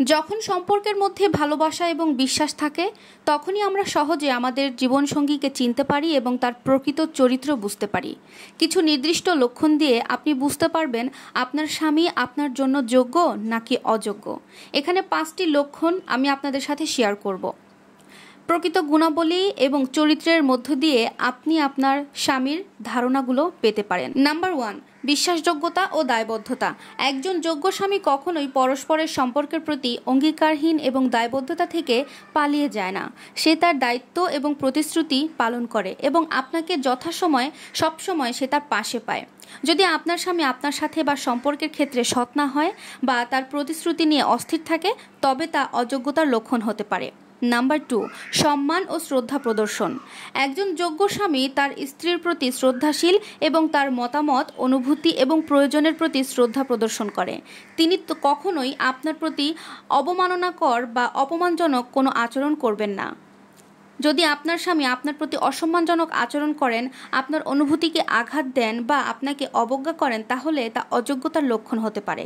যখন সম্পর্কের মধ্যে ভালোবাসা এবং বিশ্বাস থাকে তখনই আমরা সহজে আমাদের জীবনসঙ্গীকে চিনতে পারি এবং তার প্রকৃত চরিত্র বুঝতে পারি। কিছু নির্দিষ্ট লক্ষণ দিয়ে আপনি বুঝতে পারবেন আপনার স্বামী আপনার জন্য যোগ্য নাকি অযোগ্য। এখানে 5টি লক্ষণ আমি আপনাদের সাথে শেয়ার করব। প্রকৃত গুণাবলী এবং চরিত্রের মধ্য দিয়ে আপনি আপনার স্বামীর ধারণাগুলো পেতে পারেন। নাম্বার 1, বিশ্বাসযোগ্যতা ও দায়বদ্ধতা। একজন যোগ্য স্বামী কখনোই পরস্পরের সম্পর্কের প্রতি অঙ্গীকারহীন এবং দায়বদ্ধতা থেকে পালিয়ে যায় না। সে তার দায়িত্ব এবং প্রতিশ্রুতি পালন করে এবং আপনাকে যথাসময়ে সবসময় সে তার পাশে পায়। যদি আপনার স্বামী আপনার সাথে বা সম্পর্কের ক্ষেত্রে সৎ না হয় বা তার প্রতিশ্রুতি নিয়ে অস্থির থাকে, তবে তা অযোগ্যতার লক্ষণ হতে পারে। নাম্বার 2, সম্মান ও শ্রদ্ধা প্রদর্শন। একজন যোগ্য স্বামী তার স্ত্রীর প্রতি শ্রদ্ধাশীল এবং তার মতামত, অনুভূতি এবং প্রয়োজনের প্রতি শ্রদ্ধা প্রদর্শন করে। তিনি তো কখনোই আপনার প্রতি অবমাননাকর বা অপমানজনক কোনো আচরণ করবেন না। যদি আপনার স্বামী আপনার প্রতি অসম্মানজনক আচরণ করেন, আপনার অনুভূতিকে আঘাত দেন বা আপনাকে অবজ্ঞা করেন, তাহলে তা অযোগ্যতার লক্ষণ হতে পারে।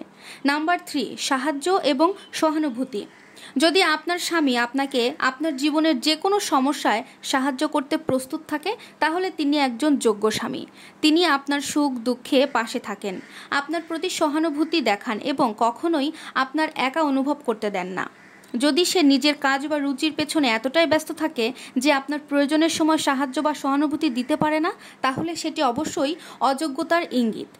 নাম্বার 3, সাহায্য এবং সহানুভূতি। যদি আপনার স্বামী আপনাকে আপনার জীবনের যে কোনো সমস্যায় সাহায্য করতে প্রস্তুত থাকে, তাহলে তিনি একজন যোগ্য স্বামী। তিনি আপনার সুখ দুঃখে পাশে থাকেন, আপনার প্রতি সহানুভূতি দেখান এবং কখনোই আপনার একা অনুভব করতে দেন না। যদি সে নিজের কাজ বা রুচির পেছনে এতটাই ব্যস্ত থাকে যে আপনার প্রয়োজনের সময় সাহায্য বা সহানুভূতি দিতে পারে না, তাহলে সেটি অবশ্যই অযোগ্যতার ইঙ্গিত।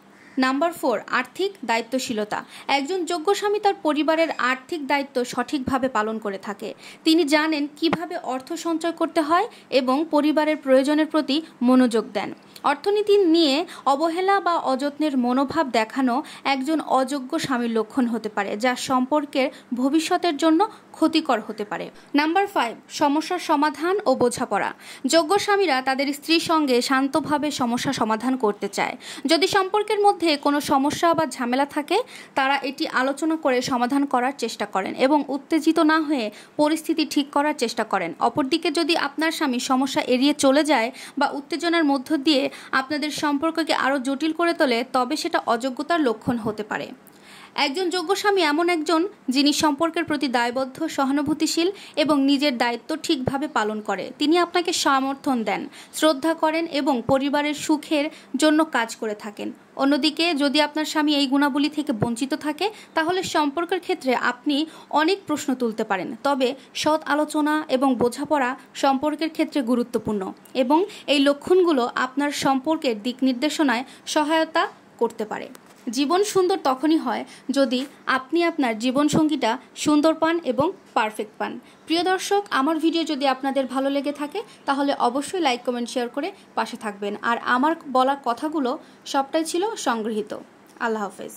নাম্বার 4, আর্থিক দায়িত্বশীলতা। একজন যোগ্য স্বামী তার পরিবারের আর্থিক দায়িত্ব সঠিকভাবে পালন করে থাকে। তিনি জানেন কিভাবে অর্থ সঞ্চয় করতে হয় এবং পরিবারের প্রয়োজনের প্রতি মনোযোগ দেন। অর্থনীতি নিয়ে অবহেলা বা অযত্নের মনোভাব দেখানো একজন অযোগ্য স্বামীর লক্ষণ হতে পারে, যা সম্পর্কের ভবিষ্যতের জন্য ক্ষতিকর হতে পারে। নাম্বার 5, সমস্যার সমাধান ও বোঝাপড়া। যোগ্য স্বামীরা তাদের স্ত্রীর সঙ্গে শান্তভাবে সমস্যা সমাধান করতে চায়। যদি সম্পর্কের মধ্যে কোনো সমস্যা বা ঝামেলা থাকে, তারা এটি আলোচনা করে সমাধান করার চেষ্টা করেন এবং উত্তেজিত না হয়ে পরিস্থিতি ঠিক করার চেষ্টা করেন। অপরদিকে যদি আপনার স্বামী সমস্যা এড়িয়ে চলে যায় বা উত্তেজনার মধ্য দিয়ে আপনাদের সম্পর্ককে আরও জটিল করে তোলে, তবে সেটা অযোগ্যতার লক্ষণ হতে পারে। একজন যোগ্য স্বামী এমন একজন যিনি সম্পর্কের প্রতি দায়বদ্ধ, সহানুভূতিশীল এবং নিজের দায়িত্ব ঠিকভাবে পালন করে। তিনি আপনাকে সমর্থন দেন, শ্রদ্ধা করেন এবং পরিবারের সুখের জন্য কাজ করে থাকেন। অন্যদিকে যদি আপনার স্বামী এই গুণাবলী থেকে বঞ্চিত থাকে, তাহলে সম্পর্কের ক্ষেত্রে আপনি অনেক প্রশ্ন তুলতে পারেন। তবে সৎ আলোচনা এবং বোঝাপড়া সম্পর্কের ক্ষেত্রে গুরুত্বপূর্ণ এবং এই লক্ষণগুলো আপনার সম্পর্কের দিক নির্দেশনায় সহায়তা করতে পারে। জীবন সুন্দর তখনই হয় যদি আপনি আপনার জীবনসঙ্গীটা সুন্দর পান এবং পারফেক্ট পান। প্রিয় দর্শক, আমার ভিডিও যদি আপনাদের ভালো লেগে থাকে তাহলে অবশ্যই লাইক, কমেন্ট, শেয়ার করে পাশে থাকবেন। আর আমার বলা কথাগুলো সবটাই ছিল সংগৃহীত। আল্লাহ হাফেজ।